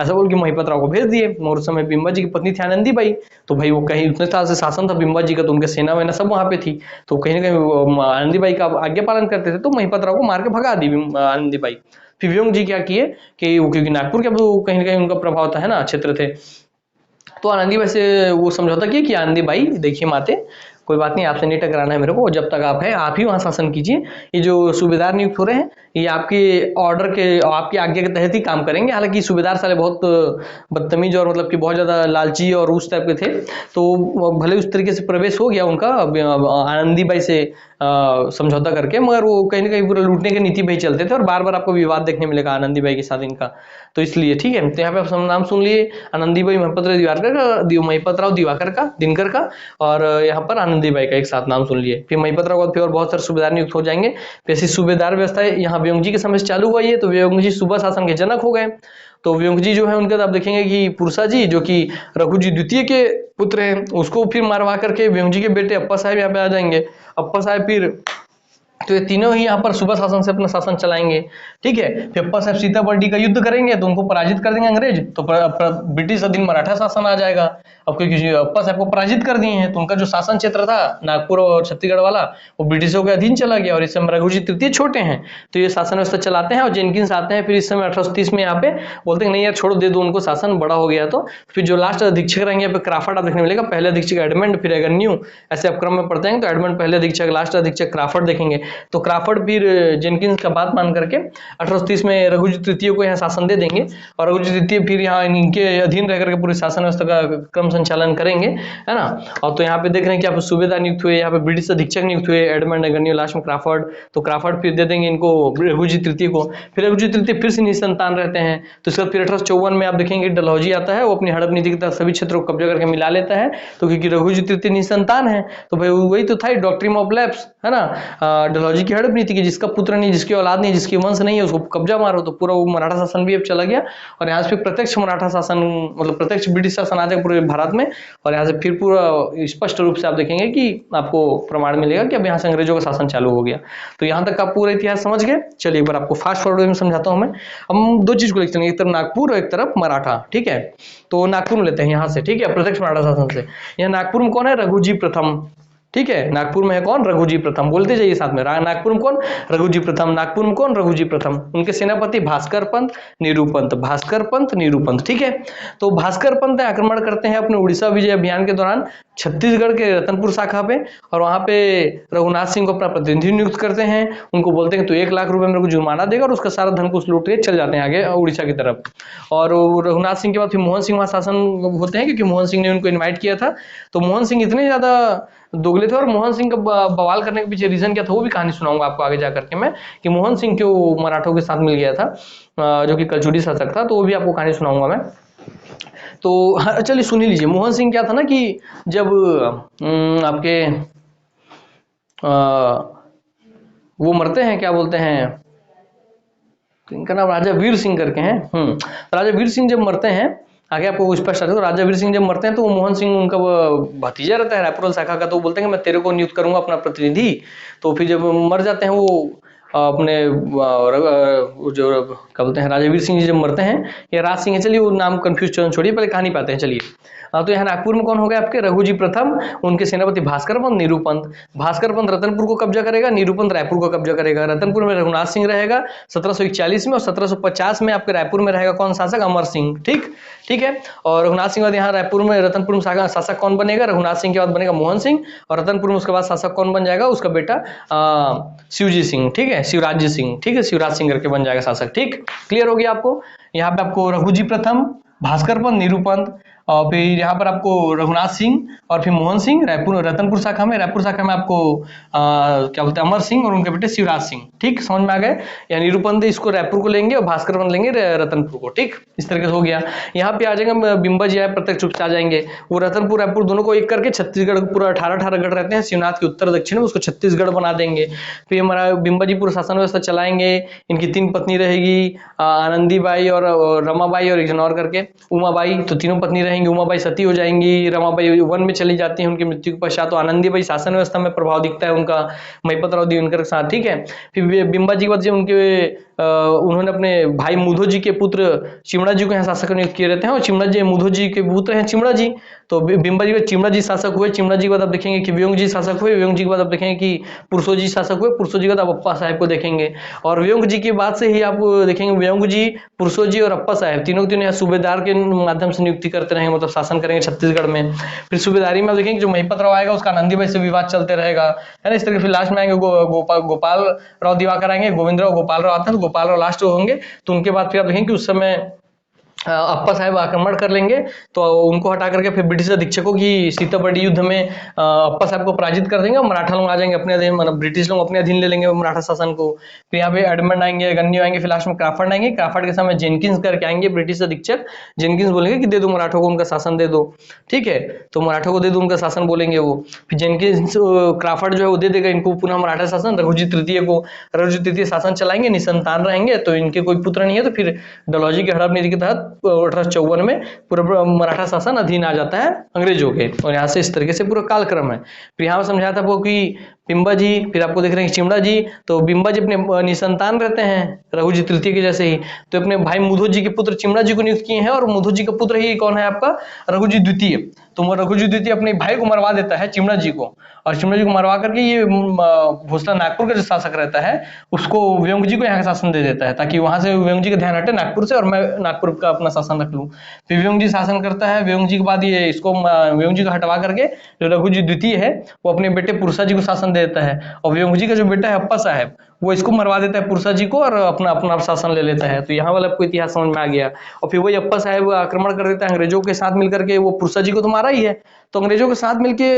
ऐसा बोल के महिपत राव को भेज दिए। और उस समय बिंबा जी की पत्नी थी आनंदीबाई, तो भाई वो कहीं उतने साल से शासन था बिंबा जी का, तो उनके सेना वेना सब वहां पे थी, तो कहीं ना कहीं आनंदीबाई का आज्ञा पालन करते थे, तो महिपत राव को मार के भगा दी आनंदीबाई। फिर व्योम जी क्या किए कि वो क्योंकि नागपुर के कहीं ना कहीं उनका प्रभाव था, है ना, क्षेत्र थे, तो आनंदीबाई से वो समझौता किया कि आनंदीबाई देखिए माते, कोई बात नहीं, आपसे नहीं टकराना है मेरे को, जब तक आप हैं आप ही वहां शासन कीजिए, ये जो सूबेदार नियुक्त हो रहे हैं ये आपके ऑर्डर के, आपकी आज्ञा के तहत ही काम करेंगे। हालांकि सूबेदार साले बहुत बदतमीज और मतलब कि बहुत ज्यादा लालची और उस टाइप के थे, तो भले उस तरीके से प्रवेश हो गया उनका आनंदीबाई से समझौता करके, मगर वो कहीं ना कहीं पूरा लूटने की नीति पे ही चलते थे, और बार बार आपको विवाद देखने मिलेगा आनंदीबाई के साथ इनका, तो इसलिए ठीक है। तो यहाँ पे आप नाम सुन लिए आनंदीबाई महिपत राव दिनकर का, और यहाँ पर आनंदीबाई का एक साथ नाम सुन लिए। फिर महिपत राव के बाद फिर और बहुत सारे सूबेदार नियुक्त हो जाएंगे। फिर ऐसी सूबेदार व्यवस्था यहाँ व्योमजी के समय से चालू हुआ है। तो व्योमजी सूबा शासन के जनक हो गए। तो व्योमजी जो है उनका आप देखेंगे कि पुरसा जी जो कि रघुजी द्वितीय के पुत्र हैं, उसको फिर मारवा करके व्योमजी के बेटे अप्पा साहब यहाँ पे आ जाएंगे। अप्पा साहब फिर तो ये तीनों ही यहाँ पर सूबा शासन से अपना शासन चलाएंगे। ठीक है, फिर अप्पा साहब सीताबर्डी का युद्ध करेंगे तो उनको पराजित कर देंगे अंग्रेज, तो ब्रिटिश अधीन मराठा शासन आ जाएगा। अब क्योंकि अप्पा साहब को पराजित कर दिए हैं तो उनका जो शासन क्षेत्र था नागपुर और छत्तीसगढ़ वाला वो ब्रिटिशों के अधीन चला गया। और इस समय रघुजी तृतीय छोटे हैं तो ये शासन व्यवस्था चलाते हैं। और जेनकिंस आते हैं फिर इस समय 1830 में यहाँ पे बोलते हैं नहीं यार छोड़ो, दे दो उनको शासन, बड़ा हो गया। तो फिर जो लास्ट अधीक्षक रहेंगे यहाँ पे क्राफर्ड देखने मिलेगा। पहले अधीक्षक एडमंड, फिर एगन्यू, ऐसे अपक्रम में पढ़ते हैं। तो एडमंड पहले अधीक्षक, लास्ट अधीक्षक क्राफर्ड देखेंगे। तो क्राफर्ड फिर जेनकिंस का बात मान करके 1830 में रघुजी तृतीय को यहाँ शासन दे देंगे। और रघुजी तृतीय फिर यहाँ इनके अधीन रह करके पूरी शासन व्यवस्था का क्रम संचालन करेंगे, है ना। और तो यहाँ पे देख रहे हैं कि यहाँ पे सूबेदार नियुक्त हुए, यहाँ पे ब्रिटिश अधीक्षक नियुक्त हुए, एडमंड, एगन्यू, लास्ट में क्राफर्ड। तो क्राफर्ड फिर दे देंगे इनको रघुजी तृतीय को। फिर रघुजी तृतीय फिर से निसंतान रहते हैं। तो इसके बाद फिर 1854 में आप देखेंगे डलहौजी आता है, वो अपनी हड़प नीति के तहत सभी क्षेत्रों को कब्जा करके मिला लेता है। तो क्योंकि रघुजी तृतीय निसंतान है तो भाई वही तो था डॉक्ट्रिन ऑफ लैप्स, है ना, डलहौजी की हड़प नीति की, जिसका पुत्र नहीं, जिसकी औलाद नहीं, जिसकी वंश नहीं है उसको कब्जा मारो। तो पूरा वो मराठा शासन भी अब चला गया। और यहाँ से प्रत्यक्ष मराठा शासन, मतलब प्रत्यक्ष ब्रिटिश शासन आ जाएगा पूरे भारत में। और यहाँ से फिर पूरा स्पष्ट रूप से आप देखेंगे कि आपको प्रमाण मिलेगा कि अब यहाँ से अंग्रेजों का शासन चालू हो गया। तो यहाँ तक आप पूरा इतिहास समझ गए। चलिए एक बार आपको फास्ट फॉरवर्ड में समझाता हूँ मैं। हम दो चीज को लिखते हैं, एक तरफ नागपुर और एक तरफ मराठा। ठीक है, तो नागपुर में लेते हैं यहाँ से। ठीक है, प्रत्यक्ष मराठा शासन से। यहाँ नागपुर में कौन है? रघुजी प्रथम। ठीक है, नागपुर में है कौन? रघुजी प्रथम। बोलते जाइए साथ में, नागपुर में कौन? रघुजी प्रथम। नागपुर में कौन? रघुजी प्रथम। उनके सेनापति भास्कर पंत, निरूपंत। भास्कर पंत, निरूपंत। ठीक है, तो भास्कर पंत आक्रमण करते हैं अपने उड़ीसा विजय अभियान के दौरान छत्तीसगढ़ के रतनपुर शाखा पे। और वहां पे रघुनाथ सिंह को अपना प्रतिनिधि नियुक्त करते हैं। उनको बोलते हैं तो 1 लाख रुपए मेरे को जुर्माना देगा, और उसका सारा धन को लूट के चल जाते हैं आगे उड़ीसा की तरफ। और रघुनाथ सिंह के बाद फिर मोहन सिंह वहां शासन होते हैं, क्योंकि मोहन सिंह ने उनको इन्वाइट किया था। तो मोहन सिंह इतने ज्यादा दोगले थे। और मोहन सिंह का बवाल करने के पीछे रीजन क्या था वो भी कहानी सुनाऊंगा आपको आगे जाकर के मैं, कि मोहन सिंह क्यों मराठों के साथ मिल गया था, जो कि कलचुड़ी शासक था। तो वो भी आपको कहानी सुनाऊंगा मैं। तो चलिए सुन ही लीजिए। मोहन सिंह क्या था ना कि जब आपके वो मरते हैं, क्या बोलते हैं, इनका नाम राजा वीर सिंह करके हैं। राजा वीर सिंह जब मरते हैं, आगे आपको स्पष्ट आता है। तो राजा वीर सिंह जब मरते हैं तो मोहन सिंह उनका भतीजा रहता है रायपुर शाखा का। तो बोलते हैं कि मैं तेरे को नियुक्त करूंगा अपना प्रतिनिधि। तो फिर जब मर जाते हैं वो अपने जो क्या बोलते हैं, राजा वीर सिंह जी जब मरते हैं, या राज सिंह है, चलिए वो नाम कंफ्यूज छोड़िए, पहले कहानी पाते हैं। चलिए तो यहाँ नागपुर में कौन हो गए आपके? रघुजी प्रथम, उनके सेनापति भास्कर पंत, निरूपंत। भास्कर पंत रतनपुर को कब्जा करेगा, निरूपंत रायपुर को कब्जा करेगा। रतनपुर में रघुनाथ सिंह रहेगा 1741 में, और 1750 में आपके रायपुर में रहेगा कौन शासक? अमर सिंह। ठीक है। और रघुनाथ सिंह बाद यहाँ रायपुर में, रतनपुर में शासक कौन बनेगा? रघुनाथ सिंह के बाद बनेगा मोहन सिंह। और रतनपुर में उसके बाद शासक कौन बन जाएगा? उसका बेटा शिवजी सिंह। ठीक है, शिवराज सिंह। ठीक है, शिवराज सिंह करके बन जाएगा शासक। ठीक, क्लियर हो गया आपको। यहाँ पे आपको रघुजी प्रथम, भास्कर पंत, निरूपंत, और फिर यहाँ पर आपको रघुनाथ सिंह, और फिर मोहन सिंह रायपुर रतनपुर शाखा में। रायपुर शाखा में आपको क्या बोलते हैं, अमर सिंह, और उनके बेटे शिवराज सिंह। ठीक, समझ में आ गए। या निरूपंत इसको रायपुर को लेंगे और भास्कर पंत लेंगे रतनपुर को। ठीक, इस तरीके से हो गया। यहाँ पे आ जाएंगे बिंबा जी, प्रत्यक्ष रूप से आ जाएंगे। वो रतनपुर रायपुर दोनों को एक करके छत्तीसगढ़ पूरा 18 गढ़ रहते हैं शिवनाथ के उत्तर दक्षिण में, उसको छत्तीसगढ़ बना देंगे। फिर हमारा बिंबा जी पूरा शासन व्यवस्था चलाएंगे। इनकी 3 पत्नी रहेगी, आनंदीबाई और रमाबाई और एक जन और करके उमाबाई। तो तीनों पत्नी रहेंगी। उमाबाई सती हो जाएंगी, रमाबाई वन में चली जाती है उनकी मृत्यु के पश्चात। तो आनंदीबाई शासन व्यवस्था में प्रभाव दिखता है उनका महिपत राव दिनकर के साथ। ठीक है, फिर बिंबा जी के बाद उनके उन्होंने अपने भाई मुधो जी के पुत्र चिमड़ा जी को यहाँ शासक नियुक्त किए रहते हैं। और चिमड़ा जी मुधो जी के पुत्र हैं चिमड़ा जी। तो बिंबा जी के चिमड़ा जी शासक हुए। चिमड़ा जी के बाद आप देखेंगे कि व्योम जी शासक हुए। व्योम जी के बाद आप देखेंगे कि पुरसो जी शासक हुए। पुरसो जी के बाद आप अप्पा साहब को देखेंगे। और व्योम जी के बाद से ही आप देखेंगे व्योम जी, पुरसो जी और अप्पा साहब तीनों यहाँ सूबेदार के माध्यम से नियुक्ति करते रहेंगे, मतलब शासन करेंगे छत्तीसगढ़ में। फिर सूबेदारी में देखेंगे जो महिपत राव आएगा उसका आनंदीबाई से विवाद चलते रहेगा, है ना। इस तरह फिर लास्ट में आएंगे गोपाल राव दिवाकर आएंगे, गोविंद राव, गोपाल राव आते हैं। तो गोपाल राव लास्ट होंगे। तो उनके बाद फिर आप देखेंगे कि उस समय अप्पा साहब आक्रमण कर लेंगे तो उनको हटा करके फिर ब्रिटिश अधीक्षकों की सीताबर्डी युद्ध में अप्पा साहब को पराजित कर देंगे और मराठा लोग आ जाएंगे अपने अधीन, मतलब ब्रिटिश लोग अपने अधीन ले लेंगे मराठा शासन को। फिर यहाँ पे एडमंड आएंगे, गन्नी आएंगे, फिर लास्ट में क्राफर्ड आएंगे। क्राफर्ड के समय जेनकिंस करके आएंगे ब्रिटिश अधीक्षक। जेनकिंस बोलेंगे कि दे दो मराठों को, उनका शासन दे दो, ठीक है, तो मराठों को दे दो उनका शासन बोलेंगे वो। फिर जेनकिंस क्राफर्ड जो है वो दे देगा इनको पुनः मराठा शासन। रघुजी तृतीय को, रघुजी तृतीय शासन चलाएंगे, निसंतान रहेंगे, तो इनके कोई पुत्र नहीं है, तो फिर डलहौजी की हड़प नीति के तहत 1854 में पूरा मराठा शासन अधीन आ जाता है अंग्रेजों के। और यहाँ से इस तरीके से पूरा कालक्रम है। फिर यहाँ समझाया था वो कि बिंबा जी, फिर आपको देख रहे हैं चिमड़ा जी, तो बिंबा जी अपने निसंतान रहते हैं रघुजी तृतीय के जैसे ही, तो अपने भाई मुधो जी के पुत्र चिमड़ा जी को नियुक्त किए हैं, और मुधो जी का पुत्र ही कौन है आपका, रघुजी द्वितीय। तो रघुजी द्वितीय अपने भाई को मरवा देता है चिमड़ा जी को, और चिमड़ा जी को मरवा करके ये भोसला नागपुर का जो शासक रहता है उसको व्यंग जी को यहाँ का शासन दे देता है, ताकि वहां से व्यंग जी का ध्यान हटे नागपुर से और मैं नागपुर का अपना शासन रख लूँ। फिर व्यंग जी शासन करता है। व्यंग जी के बाद ये इसको व्यंग जी को हटवा करके जो रघुजी द्वितीय है वो अपने बेटे पुरसा जी को शासन दे देता है, और व्यंग जी का जो बेटा है अप्पा साहब वो इसको मरवा देता है पुरसा जी को और अपना अपना शासन ले लेता है। तो यहाँ वाला आपको इतिहास समझ में आ गया। और फिर वही अप्पा साहब आक्रमण कर देता है अंग्रेजों के साथ मिलकर के, वो पुरसा जी को तो मारा ही है, तो अंग्रेजों के साथ मिलके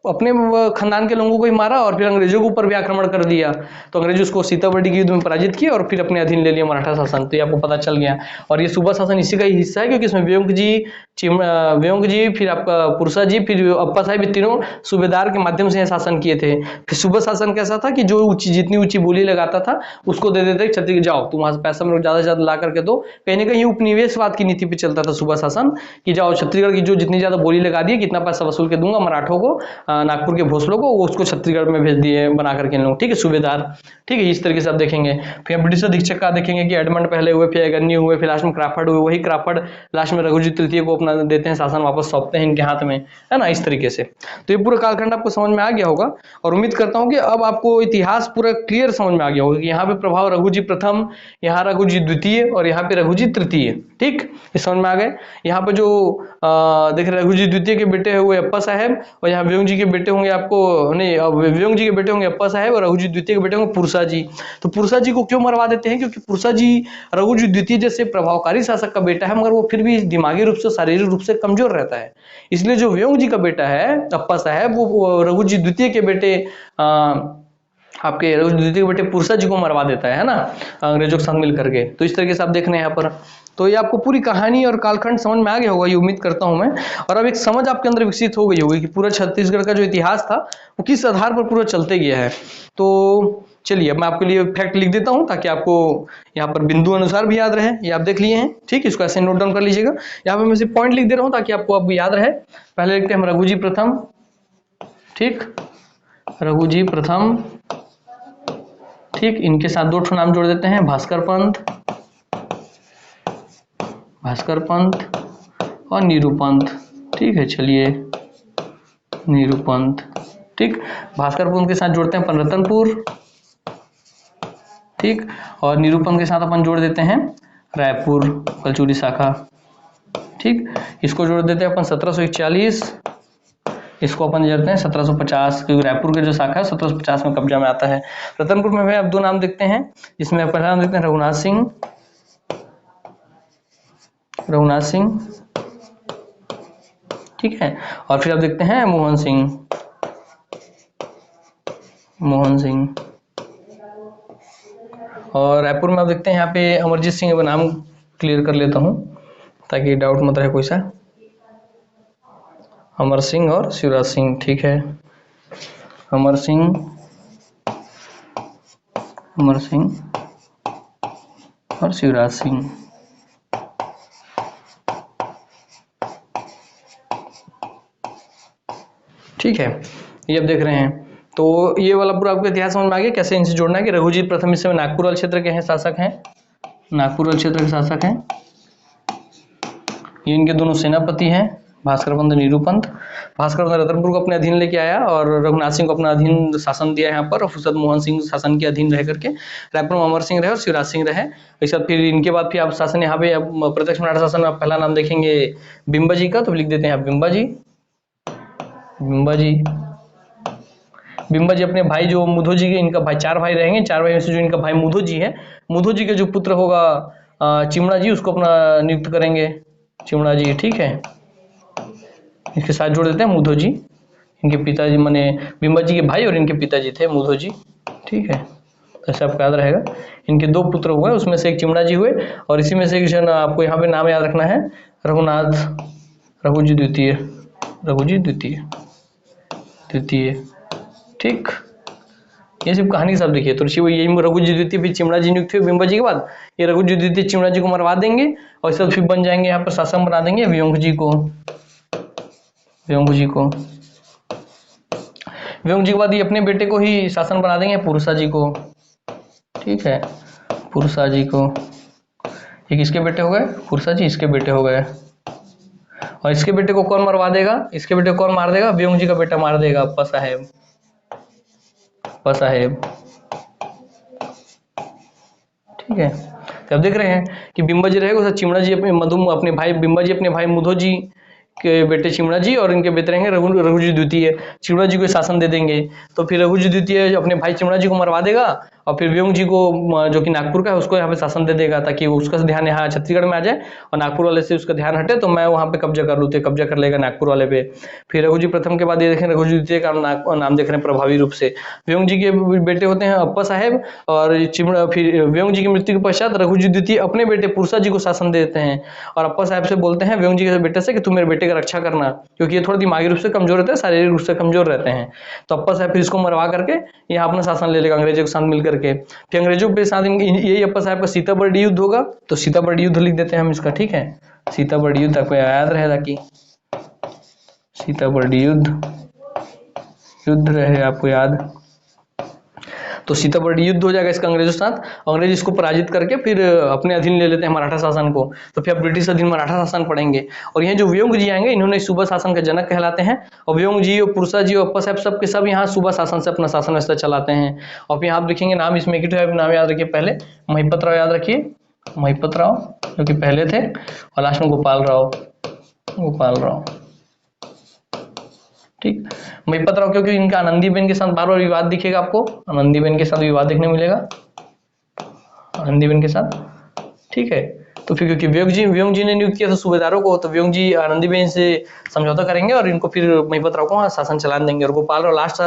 अपने खानदान के लोगों को ही मारा और फिर अंग्रेजों के ऊपर भी आक्रमण कर दिया। तो अंग्रेज उसको सीताबर्डी के युद्ध में पराजित किए और फिर अपने अधीन ले लिया मराठा शासन। तो ये आपको पता चल गया। और ये सूबा शासन इसी का ही हिस्सा है, क्योंकि इसमें व्यंग जी, फिर आपका पुरसा जी, फिर अप्पा साहब, ये तीनों सूबेदार के माध्यम से शासन किए थे। फिर सूबा शासन कैसा था कि जो जितनी ऊंची बोली लगाता था उसको दे देते छत्तीसगढ़, जाओ तुम वहां से पैसा में ज्यादा से ज्यादा ला करके दो। कहीं ना कहीं उपनिवेशवाद की नीति पे चलता था सूबा शासन, कि जाओ छत्तीसगढ़ की जो जितनी ज्यादा बोली लगा दी कितना पैसा वसूल के दूंगा मराठों को, नागपुर के भोसलों को, वो उसको छत्तीसगढ़ में भेज दिए बना करके इन लोग, ठीक है, सूबेदार, ठीक है, इस तरीके से आप देखेंगे। फिर ब्रिटिश अधीक्षक का देखेंगे कि एडमंड पहले हुए, फिर गन्नी हुए, फिर लास्ट में क्राफर्ड हुए। वही क्राफर्ड लास्ट में रघुजी तृतीय को अपना देते हैं शासन, वापस सौंपते हैं इनके हाथ में, है ना, इस तरीके से। तो ये पूरा कालखंड आपको समझ में आ गया होगा, और उम्मीद करता हूं कि अब आपको इतिहास पूरा क्लियर समझ में आ गया होगा कि यहाँ पे प्रभाव रघुजी प्रथम, यहाँ रघुजी द्वितीय और यहाँ पे रघुजी तृतीय, ठीक, ये समझ में आ गए। यहाँ पे जो देख रहे रघुजी द्वितीय के बेटे हुए अप्पा साहब, और यहाँ व्यंग जी के बेटे होंगे आपको, नहीं, व्यंग जी के बेटे होंगे अप्पा साहब और रघुजी द्वितीय के बेटे होंगे पुरसा जी। तो पुरसा जी को क्यों मरवा देते हैं? क्योंकि पुरसा जी रघुजी द्वितीय जैसे प्रभावकारी शासक का बेटा है, मगर वो फिर भी दिमागी रूप से, शारीरिक रूप से कमजोर रहता है। इसलिए जो व्यंग जी का बेटा है अप्पा साहब, वो रघुजी द्वितीय के बेटे आपके रघुजी द्वितीय के बेटे पुरसा जी को मरवा देता है ना, अंग्रेजों के साथ मिल करके। तो इस तरीके से आप देख रहे हैं यहाँ पर। तो ये आपको पूरी कहानी और कालखंड समझ में आ गया होगा, ये उम्मीद करता हूं मैं। और अब एक समझ आपके अंदर विकसित हो गई होगी कि पूरा छत्तीसगढ़ का जो इतिहास था वो किस आधार पर पूरा चलते गया है। तो चलिए अब मैं आपके लिए फैक्ट लिख देता हूं ताकि आपको यहाँ पर बिंदु अनुसार भी याद रहे। ये आप देख लिए हैं, ठीक, इसको ऐसे नोट डाउन कर लीजिएगा। यहाँ पे मैं सिर्फ पॉइंट लिख दे रहा हूँ ताकि आपको अब याद रहे। पहले लिखते हैं हम रघुजी प्रथम, ठीक, रघुजी प्रथम, ठीक, इनके साथ दो नाम जोड़ देते हैं, भास्कर पंत, भास्कर पंत और नीरू पंत, ठीक है, चलिए नीरू पंत, ठीक, भास्कर पंत के साथ जोड़ते हैं अपन रतनपुर, ठीक, और नीरू पंत के साथ अपन जोड़ देते हैं रायपुर कलचुरी शाखा, ठीक, इसको जोड़ देते हैं अपन 1741, इसको अपन जोड़ते हैं 1750, क्योंकि रायपुर के जो शाखा है 1750 में कब्जा में आता है। रतनपुर में आप दो नाम देखते हैं, जिसमें पहला नाम देखते हैं रघुनाथ सिंह, रघुनाथ सिंह, ठीक है, और फिर आप देखते हैं मोहन सिंह, मोहन सिंह, और रायपुर में आप देखते हैं यहाँ पे अमरजीत सिंह का नाम क्लियर कर लेता हूँ ताकि डाउट मत रहे कोई सा, अमर सिंह और शिवराज सिंह, ठीक है, अमर सिंह, अमर सिंह और शिवराज सिंह, ठीक है, ये अब देख रहे हैं। तो ये वाला पूरा आपको इतिहास समझ में आ गया कैसे इनसे जोड़ना है कि रघुजी प्रथम इस समय नागपुर वाले क्षेत्र के हैं शासक हैं, नागपुर वाले क्षेत्र के शासक हैं, ये इनके दोनों सेनापति हैं, भास्कर पंत, नीरू पंत। भास्कर पंत रतनपुर को अपने अधीन लेके आया और रघुनाथ सिंह को अपना अधीन शासन दिया यहाँ पर, और फुर्सत मोहन सिंह शासन के अधीन रह करके रायपुर में अमर सिंह रहे और शिवराज सिंह रहे। इसके बाद फिर इनके बाद फिर आप शासन यहाँ पे प्रत्यक्ष मराठा शासन में आप पहला नाम देखेंगे बिंबा जी का, तो लिख देते हैं आप बिंबा जी, बिंबा जी, बिंबा जी अपने भाई जो मुधो जी के, इनका भाई चार भाई रहेंगे, चार भाई में से जो इनका भाई मुधो जी है, मुधो जी के जो पुत्र होगा चिमड़ा जी उसको अपना नियुक्त करेंगे, चिमड़ा जी, ठीक है। इसके साथ जोड़ देते हैं मुधो जी, इनके पिताजी माने बिम्बा जी के भाई और इनके पिताजी थे मुधो जी, ठीक है। ऐसे आपको याद रहेगा। इनके 2 पुत्र हुए, उसमें से एक चिमड़ा जी हुए और इसी में से एक जन आपको यहाँ पे नाम याद रखना है, रघुनाथ, रघुजी द्वितीय, रघुजी द्वितीय, द्वितीय, ठीक। ये सिर्फ कहानी के साथ देखिए। तो यही रघुजी द्वितीय फिर चिमड़ा जी नियुक्त हुए बिम्बा जी के बाद, ये रघुजी द्वितीय चिमड़ा जी को मरवा देंगे और इसके बाद फिर बन जाएंगे यहाँ पर शासन बना देंगे व्योम जी को, व्योम जी को। व्योम जी के बाद ये अपने बेटे को ही शासन बना देंगे पुरुषा जी को, ठीक है, पुरुषा जी को। ये किसके बेटे हो गए? पुरुषा जी इसके बेटे हो गए। और इसके बेटे को कौन मरवा देगा? इसके बेटे को कौन मार देगा? व्योम जी का बेटा मार देगा, अप्पा साहेब, अप्पा साहेब, ठीक है। तो अब देख रहे हैं कि बिम्बा जी रहेगा, चिमड़ा जी अपने भाई बिम्बा जी अपने भाई मुधो जी के बेटे चिमड़ा जी और इनके बेटे रहेंगे रघुजी द्वितीय, चिमड़ा जी को शासन दे देंगे। तो फिर रघुजी द्वितीय अपने भाई चिमड़ा जी को मरवा देगा और फिर व्योम जी को जो कि नागपुर का है उसको यहाँ पे शासन दे देगा, ताकि उसका ध्यान यहाँ छत्तीसगढ़ में आ जाए और नागपुर वाले से उसका ध्यान हटे, तो मैं वहाँ पे कब्जा कर लूँ, तो कब्जा कर लेगा नागपुर वाले पे। फिर रघुजी प्रथम के बाद ये देखें रघुजी द्वितीय का नाम देख रहे हैं प्रभावी रूप से। व्योम जी के बेटे होते हैं अप्पा साहेब और चिमड़ा। फिर व्योम जी की मृत्यु के पश्चात रघुजी द्वितीय अपने बेटे पुरुषा जी को शासन देते हैं और अप्पा साहब से बोलते हैं व्योम जी के बेटे से कि तुम मेरे बेटे का रक्षा करना, क्योंकि ये थोड़ा दिमागी रूप से कमजोर रहते हैं, शारीरिक रूप से कमजोर रहते हैं। तो अप्पा साहब फिर इसको मरवा करके यहाँ अपना शासन ले लेगा अंग्रेजों के साथ मिल करके। फिर अंग्रेजों के साथ यही अप्पा साहब का सीताबर्डी युद्ध होगा, तो सीताबर्डी युद्ध लिख देते हैं हम इसका, ठीक है। सीताबर्डी युद्ध आपको याद रहेगा कि सीताबर्डी युद्ध, युद्ध रहे आपको याद। तो सीताबर्डी युद्ध हो जाएगा इसका अंग्रेजों के साथ, अंग्रेज इसको पराजित करके फिर अपने अधीन ले लेते हैं मराठा शासन को। तो फिर ब्रिटिश अधीन मराठा शासन पढ़ेंगे। और यहाँ जो व्योम जी आएंगे इन्होंने सूबा शासन का जनक कहलाते हैं। और व्योम जी और पुरुषा जी और अप्पा साहब सब के सब यहाँ सूबा शासन से अपना शासन व्यवस्था चलाते हैं। और फिर आप देखेंगे नाम इसमें नाम याद रखिए, पहले महिपत राव याद रखिए, महिपत राव जो कि पहले थे, और लास्ट में गोपाल राव, गोपाल राव, ठीक। महिपत राव क्योंकि इनका आनंदीबेन के साथ बार बार विवाद दिखेगा आपको, आनंदीबेन के साथ विवाद देखने मिलेगा, आनंदीबेन के साथ, ठीक है। तो फिर क्योंकि व्योम जी ने नियुक्त किया था सूबेदारों को, तो व्योम जी आनंदीबेन से समझौता करेंगे और इनको फिर महिपत राव को शासन चलाने देंगे। और गोपाल राव लास्ट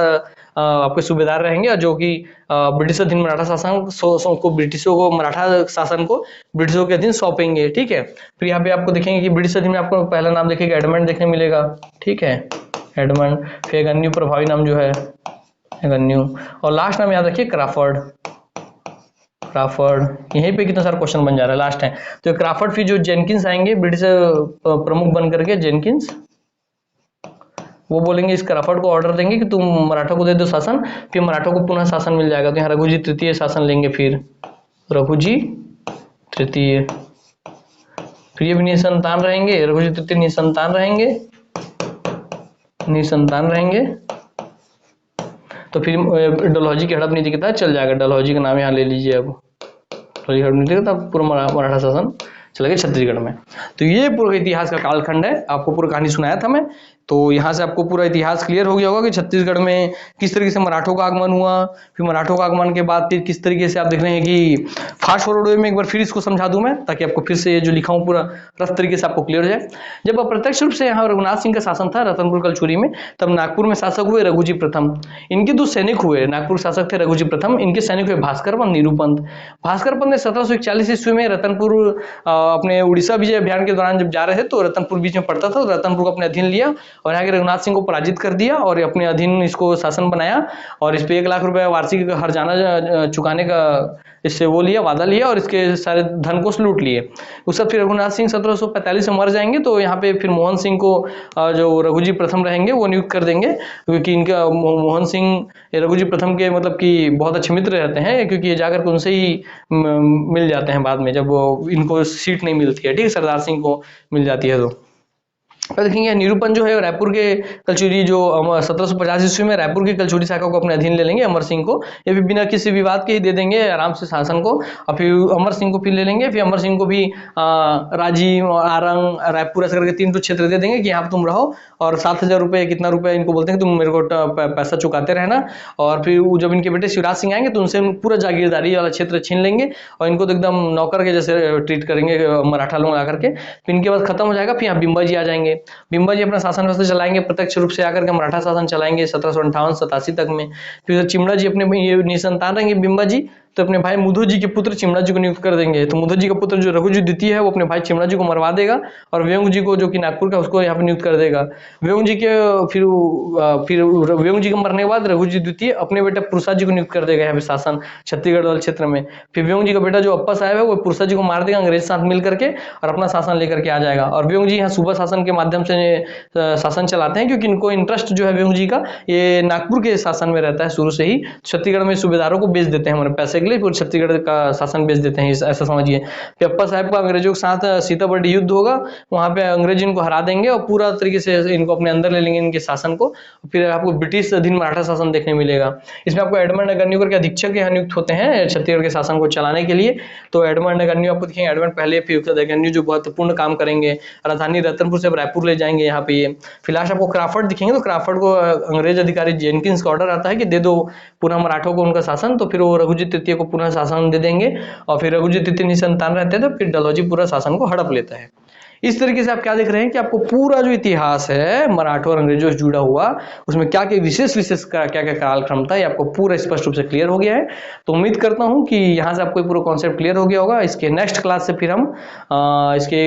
आपके सूबेदार रहेंगे, जो कि ब्रिटिश अधीन मराठा शासन को ब्रिटिशों को मराठा शासन को ब्रिटिशों के अधीन सौंपेंगे, ठीक है। फिर यहाँ पे आपको देखेंगे कि ब्रिटिश अधीन में आपको पहला नाम देखेगा एडमंड देखने मिलेगा, ठीक है, एडमंड। फिर एगन्यू प्रभावी नाम जो है एगन्यू, और लास्ट नाम याद रखिए क्राफर्ड, क्राफर्ड। यहीं पे कितना सारा क्वेश्चन बन जा रहा है, लास्ट है। तो क्राफर्ड फिर जो जेनकिंस आएंगे ब्रिटिश प्रमुख बन करके, जेनकिंस, वो बोलेंगे इस क्राफर्ड को ऑर्डर देंगे कि तुम मराठा को दे दो शासन, फिर मराठों को पुनः शासन मिल जाएगा। तो यहाँ रघुजी तृतीय शासन लेंगे, फिर रघुजी तृतीय। फिर ये भी निसंतान रहेंगे, रघुजी तृतीय निसंतान रहेंगे, निसंतान रहेंगे। तो फिर डलहौजी की हड़प नीति के तहत चल जाएगा, डलहौजी का नाम यहाँ ले लीजिए। अब डलहौजी हड़प नीति के तहत पूरा मराठा शासन चलेगा छत्तीसगढ़ में। तो ये पूरा इतिहास का कालखंड है, आपको पूरा कहानी सुनाया था मैं। तो यहाँ से आपको पूरा इतिहास क्लियर हो गया होगा कि छत्तीसगढ़ में किस तरीके से मराठों का आगमन हुआ। फिर मराठों का आगमन के बाद फिर किस तरीके से आप देख रहे हैं कि फास्ट फॉरवर्ड वे में एक बार फिर इसको समझा दूं मैं, ताकि आपको फिर से ये जो लिखा हूँ पूरा रफ तरीके से आपको क्लियर हो जाए। जब अप्रत्यक्ष रूप से यहाँ रघुनाथ सिंह का शासन था रतनपुर कलचुरी में, तब नागपुर में शासक हुए रघुजी प्रथम। इनके 2 सैनिक हुए, नागपुर शासक थे रघुजी प्रथम, इनके सैनिक हुए भास्कर पंत, नीरूपंत। भास्कर पंत ने 1741 ईस्वी में रतनपुर अपने उड़ीसा विजय अभियान के दौरान जब जा रहे थे, तो रतनपुर बीच में पड़ता था, तो रतनपुर को अपने अधीन लिया और यहाँ के रघुनाथ सिंह को पराजित कर दिया और अपने अधीन इसको शासन बनाया। और इस पे 1 लाख रुपए वार्षिक हर्जाना चुकाने का इससे वो लिया, वादा लिया, और इसके सारे धन को लूट लिए। उसके बाद फिर रघुनाथ सिंह 1745 में मर जाएंगे, तो यहाँ पे फिर मोहन सिंह को जो रघुजी प्रथम रहेंगे वो नियुक्त कर देंगे, क्योंकि इनका मोहन सिंह रघुजी प्रथम के मतलब कि बहुत अच्छे मित्र रहते हैं, क्योंकि ये जाकर उनसे ही मिल जाते हैं बाद में, जब इनको सीट नहीं मिलती है, ठीक है, सरदार सिंह को मिल जाती है। तो और देखेंगे निरूपण जो है रायपुर के कलचुरी जो 1750 ईस्वी में रायपुर की कलचुरी शाखा को अपने अधीन ले लेंगे अमर सिंह को, या फिर बिना किसी विवाद के ही दे देंगे आराम से शासन को। और फिर अमर सिंह को फिर ले लेंगे, फिर अमर सिंह को भी राजीव और आरंग रायपुर ऐसा करके 3 क्षेत्र दे देंगे कि यहाँ तुम रहो, और 7,000 रुपये कितना रुपये इनको बोलते हैं तुम मेरे को पैसा चुकाते रहना। और फिर जब इनके बेटे शिवराज सिंह आएंगे तो उनसे पूरा जागीरदारी वाला क्षेत्र छीन लेंगे और इनको तो एकदम नौकर के जैसे ट्रीट करेंगे मराठा लोग आकर के। फिर इनके बाद खत्म हो जाएगा, फिर यहाँ बिंबा जी आ जाएंगे। बिंबा जी अपना शासन व्यवस्था चलाएंगे, प्रत्यक्ष रूप से आकर के मराठा शासन चलाएंगे 1758-87 तक में। फिर चिमड़ा जी अपने ये निसंतान रहेंगे बिंबा जी, तो अपने भाई मुधो जी के पुत्र चिमड़ा जी को नियुक्त कर देंगे। तो मुधो जी का पुत्र जो रघुजी द्वितीय है वो अपने भाई चिमड़ा जी को मरवा देगा और व्यंग जी को जो कि नागपुर का उसको यहाँ पे नियुक्त कर देगा। व्यंग जी के फिर व्यंग जी के मरने के बाद रघुजी द्वितीय अपने बेटा पुरसा जी को नियुक्त कर देगा यहाँ पे शासन छत्तीसगढ़ वाले क्षेत्र में। फिर व्यंग जी का बेटा जो अप्पा साहब है वो पुरसा जी को मार देगा अंग्रेज साथ मिल करके और अपना शासन लेकर के आ जाएगा। और व्यंग जी यहाँ सूबा शासन के माध्यम से शासन चलाते हैं, क्योंकि इनको इंटरेस्ट जो है व्यंग जी का ये नागपुर के शासन में रहता है शुरू से ही। छत्तीसगढ़ में सूबेदारों को बेच देते हैं हमारे पैसे के लिए, पूरे छत्तीसगढ़ का शासन बेच देते हैं, ऐसा समझिए। फिर अप्पा साहब का अंग्रेजों के साथ सीताबढ़ युद्ध होगा, वहां पे अंग्रेज इनको हरा देंगे और पूरा तरीके से इनको अपने अंदर ले लेंगे इनके शासन को। फिर आपको ब्रिटिश अधीन मराठा शासन देखने मिलेगा। इसमें आपको एडमंड अगन्यू के अधीक्षक यहाँ नियुक्त होते हैं छत्तीसगढ़ के शासन को चलाने के लिए। तो एडमंड अगन्यू आपको दिखेंगे, एडमंड पहले, फिर अगन्यू जो महत्वपूर्ण काम करेंगे। राजधानी रतनपुर से रायपुर ले जाएंगे यहाँ पे ये। फिलहाल आपको क्राफर्ड दिखेंगे, तो क्राफर्ड को अंग्रेज अधिकारी जेनकिंस का ऑर्डर आता है कि दे दो पुनः मराठों को उनका शासन, तो फिर वो रघुजी तृतीय को पुनः शासन दे देंगे। और फिर रघुजी तृतीय निसंतान रहते हैं तो फिर डलहौजी पूरा शासन को हड़प लेता है। इस तरीके से आप क्या देख रहे हैं कि आपको पूरा जो इतिहास है मराठों और अंग्रेजों से जुड़ा हुआ, उसमें क्या क्या विशेष क्या क्या कालक्रम था, ये आपको पूरा स्पष्ट रूप से क्लियर हो गया है। तो उम्मीद करता हूं कि यहाँ से आपको पूरा कॉन्सेप्ट क्लियर हो गया होगा। इसके नेक्स्ट क्लास से फिर हम इसके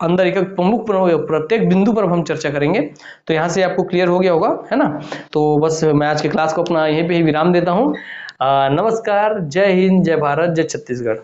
अंदर एक प्रमुख प्रत्येक बिंदु पर हम चर्चा करेंगे। तो यहाँ से आपको क्लियर हो गया होगा, है ना। तो बस मैं आज के क्लास को अपना यहीं पे ही विराम देता हूँ। नमस्कार, जय हिंद, जय भारत, जय छत्तीसगढ़।